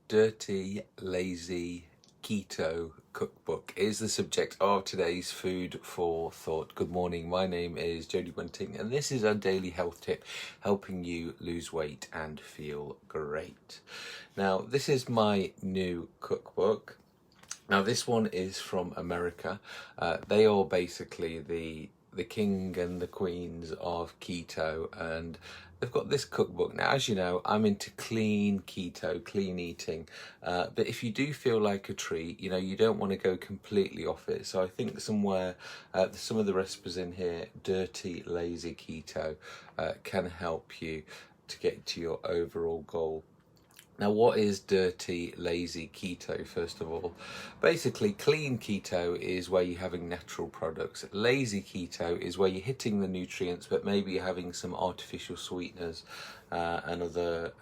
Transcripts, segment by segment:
Dirty, Lazy, Keto Cookbook is the subject of today's Food for Thought. Good morning, my name is Jodie Bunting and this is our daily health tip helping you lose weight and feel great. Now, this is my new cookbook. Now, this one is from America. They are basically the king and the queens of keto, and they've got this cookbook. Now, as you know, I'm into clean keto, clean eating, but if you do feel like a treat, you don't want to go completely off it. So I think some of the recipes in here, dirty, lazy keto, can help you to get to your overall goal. Now, what is dirty, lazy keto, first of all? Basically, clean keto is where you're having natural products. Lazy keto is where you're hitting the nutrients, but maybe you're having some artificial sweeteners and other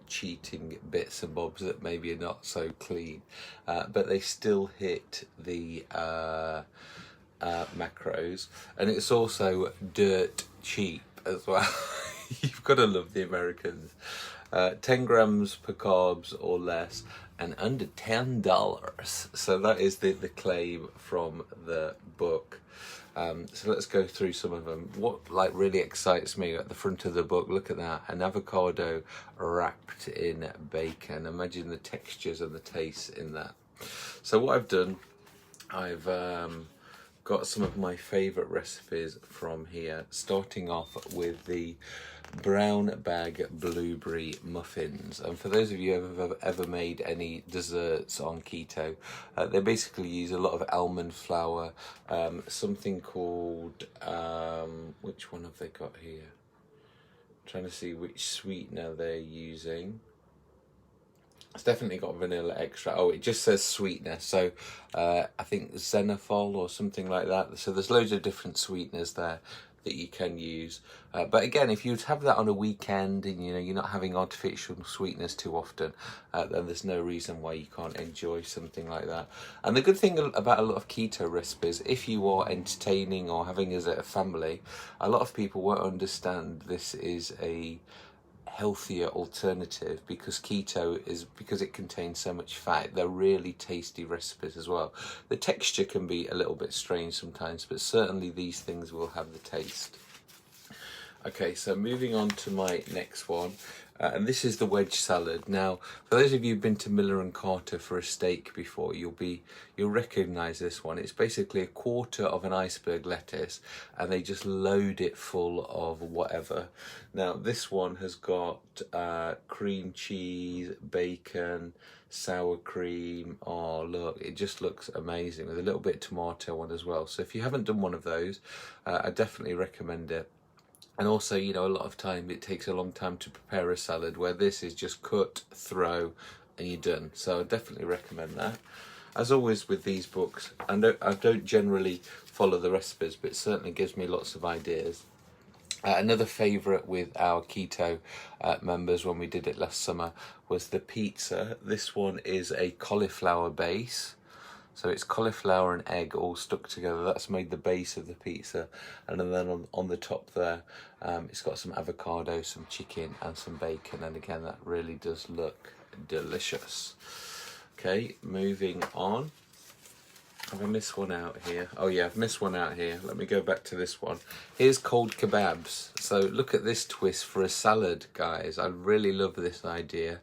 cheating bits and bobs that maybe are not so clean. But they still hit the macros. And it's also dirt cheap as well. You've got to love the Americans. 10 grams per carbs or less and under $10. So that is the claim from the book. So let's go through some of them. What really excites me at the front of the book, look at that, an avocado wrapped in bacon. Imagine the textures and the tastes in that. So what I've done, I've got some of my favourite recipes from here, starting off with the brown bag blueberry muffins. And for those of you who have ever made any desserts on keto, they basically use a lot of almond flour, something called which one have they got here? I'm trying to see which sweetener they're using. It's definitely got vanilla extract. Oh, it just says sweetener. So I think xenophol or something like that. So there's loads of different sweeteners there that you can use. But again, if you have that on a weekend and you're not having artificial sweeteners too often, then there's no reason why you can't enjoy something like that. And the good thing about a lot of keto recipes, if you are entertaining or having as a family, a lot of people won't understand this is a healthier alternative because keto is, because it contains so much fat. They're really tasty recipes as well. The texture can be a little bit strange sometimes, but certainly these things will have the taste. Okay, so moving on to my next one, and this is the wedge salad. Now, for those of you who've been to Miller and Carter for a steak before, you'll recognise this one. It's basically a quarter of an iceberg lettuce, and they just load it full of whatever. Now, this one has got cream cheese, bacon, sour cream. Oh, look, it just looks amazing, with a little bit of tomato on as well. So if you haven't done one of those, I definitely recommend it. And also, a lot of time it takes a long time to prepare a salad, where this is just cut, throw, and you're done. So I definitely recommend that. As always with these books, I don't generally follow the recipes, but it certainly gives me lots of ideas. Another favourite with our keto members when we did it last summer was the pizza. This one is a cauliflower base. So it's cauliflower and egg all stuck together. That's made the base of the pizza. And then on the top there, it's got some avocado, some chicken and some bacon. And again, that really does look delicious. Okay, moving on. Have I missed one out here? Oh yeah, I've missed one out here. Let me go back to this one. Here's cold kebabs. So look at this twist for a salad, guys. I really love this idea.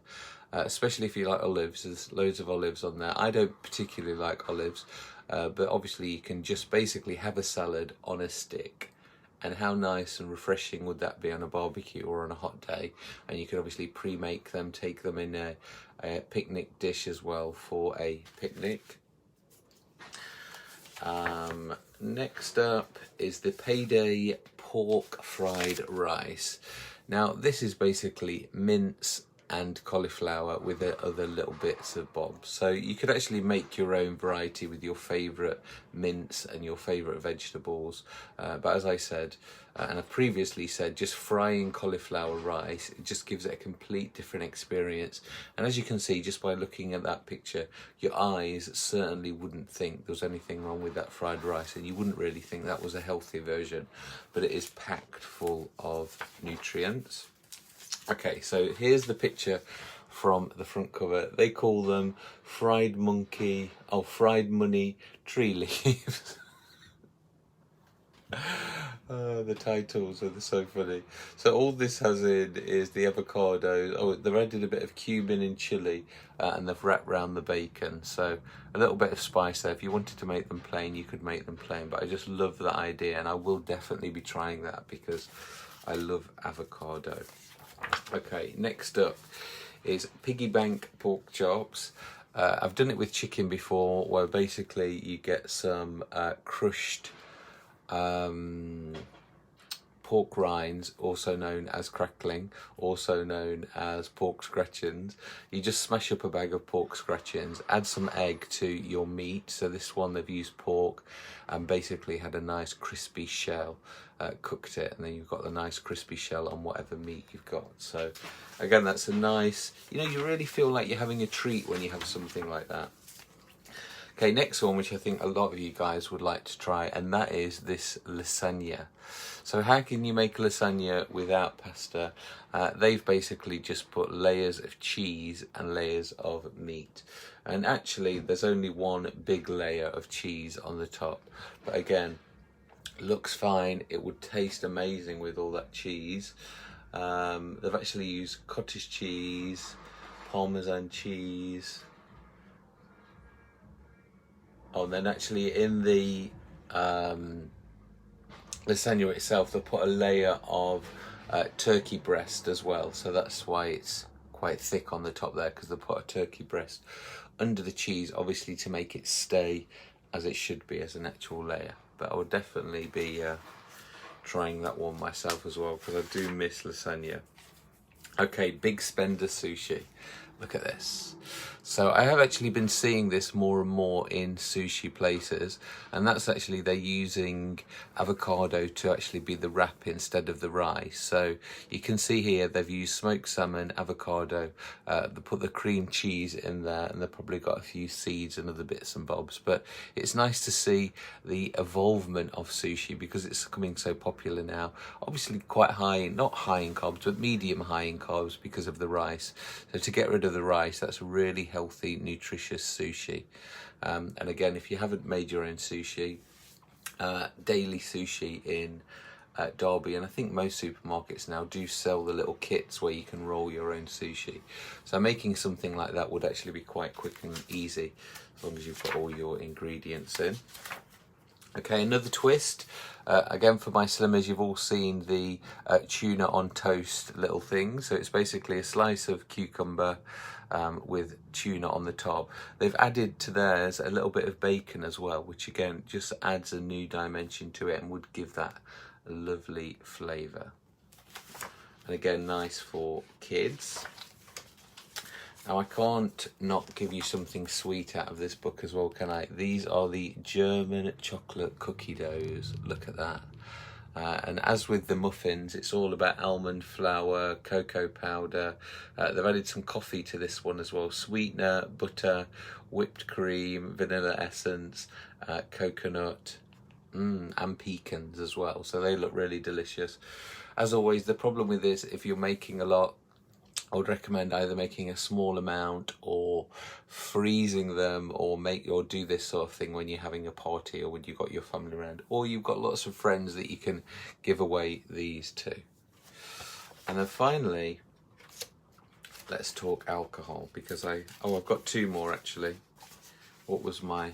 Especially if you like olives. There's loads of olives on there. I don't particularly like olives, but obviously you can just basically have a salad on a stick. And how nice and refreshing would that be on a barbecue or on a hot day? And you can obviously pre-make them, take them in a picnic dish as well for a picnic. Next up is the Payday pork fried rice. Now, this is basically mince and cauliflower with other little bits of bobs. So you could actually make your own variety with your favourite mince and your favourite vegetables. But as I said, and I previously said, just frying cauliflower rice, it just gives it a complete different experience. And as you can see, just by looking at that picture, your eyes certainly wouldn't think there was anything wrong with that fried rice, and you wouldn't really think that was a healthy version, but it is packed full of nutrients. Okay, so here's the picture from the front cover. They call them fried money tree leaves. The titles are so funny. So all this has in is the avocado. Oh, they've added a bit of cumin and chili, and they've wrapped around the bacon. So a little bit of spice there. If you wanted to make them plain, you could make them plain. But I just love that idea, and I will definitely be trying that because I love avocado. Okay, next up is piggy bank pork chops. I've done it with chicken before, where basically you get some crushed pork rinds, also known as crackling, also known as pork scratchings. You just smash up a bag of pork scratchings, add some egg to your meat. So this one they've used pork and basically had a nice crispy shell, cooked it, and then you've got the nice crispy shell on whatever meat you've got. So again, that's a nice, you know, you really feel like you're having a treat when you have something like that. Okay, next one, which I think a lot of you guys would like to try, and that is this lasagna. So how can you make lasagna without pasta? They've basically just put layers of cheese and layers of meat. And actually, there's only one big layer of cheese on the top. But again, looks fine. It would taste amazing with all that cheese. They've actually used cottage cheese, Parmesan cheese. Oh, and then actually in the lasagna itself, they put a layer of turkey breast as well. So that's why it's quite thick on the top there, because they put a turkey breast under the cheese, obviously to make it stay as it should be as an actual layer. But I would definitely be trying that one myself as well, because I do miss lasagna. Okay, big spender sushi. Look at this. So I have actually been seeing this more and more in sushi places, and that's actually they're using avocado to actually be the wrap instead of the rice. So you can see here they've used smoked salmon, avocado, they put the cream cheese in there, and they've probably got a few seeds and other bits and bobs. But it's nice to see the evolvement of sushi because it's becoming so popular now. Obviously quite high, not high in carbs, but medium high in carbs because of the rice. So to get rid of the rice, that's really healthy, nutritious sushi. And again, if you haven't made your own sushi, Daily Sushi in Derby, and I think most supermarkets now do sell the little kits where you can roll your own sushi. So making something like that would actually be quite quick and easy as long as you've got all your ingredients in. Okay, another twist. Again, for my slimmers, you've all seen the tuna on toast little thing. So it's basically a slice of cucumber with tuna on the top. They've added to theirs a little bit of bacon as well, which again just adds a new dimension to it and would give that a lovely flavour. And again, nice for kids. Now, I can't not give you something sweet out of this book as well, can I? These are the German chocolate cookie doughs. Look at that. And as with the muffins, it's all about almond flour, cocoa powder. They've added some coffee to this one as well. Sweetener, butter, whipped cream, vanilla essence, coconut, and pecans as well. So they look really delicious. As always, the problem with this, if you're making a lot, I would recommend either making a small amount or freezing them, or do this sort of thing when you're having a party or when you've got your family around, or you've got lots of friends that you can give away these to. And then finally, let's talk alcohol, because I've got two more actually. What was my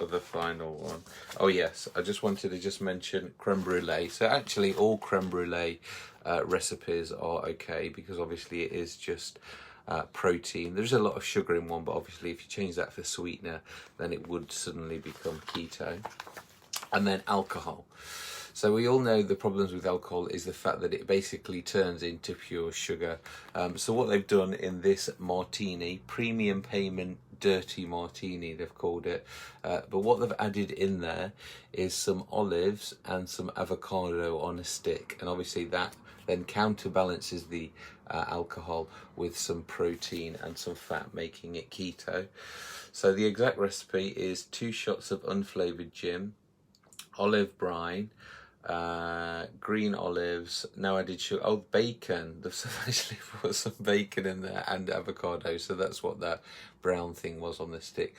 other final one? Oh yes, I just wanted to mention creme brulee. So actually all creme brulee recipes are okay, because obviously it is just protein. There's a lot of sugar in one, but obviously if you change that for sweetener, then it would suddenly become keto. And then alcohol. So we all know the problems with alcohol is the fact that it basically turns into pure sugar. So what they've done in this martini, premium payment dirty martini they've called it, but what they've added in there is some olives and some avocado on a stick, and obviously that then counterbalances the alcohol with some protein and some fat, making it keto. So the exact recipe is 2 shots of unflavoured gin, olive brine, green olives. No added sugar. Oh, bacon. They've actually put some bacon in there and avocado. So that's what that brown thing was on the stick.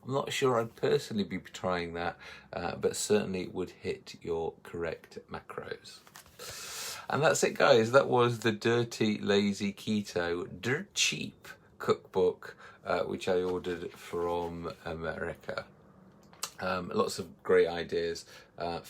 I'm not sure I'd personally be trying that, but certainly would hit your correct macros. And that's it, guys. That was the Dirty Lazy Keto Dirt Cheap Cookbook, which I ordered from America. Lots of great ideas.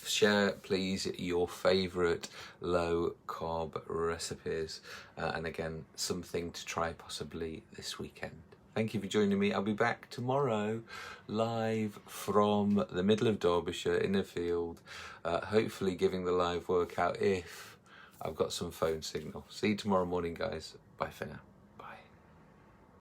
Share, please, your favourite low-carb recipes. And again, something to try possibly this weekend. Thank you for joining me. I'll be back tomorrow, live from the middle of Derbyshire in a field, hopefully giving the live workout if I've got some phone signal. See you tomorrow morning, guys. Bye for now.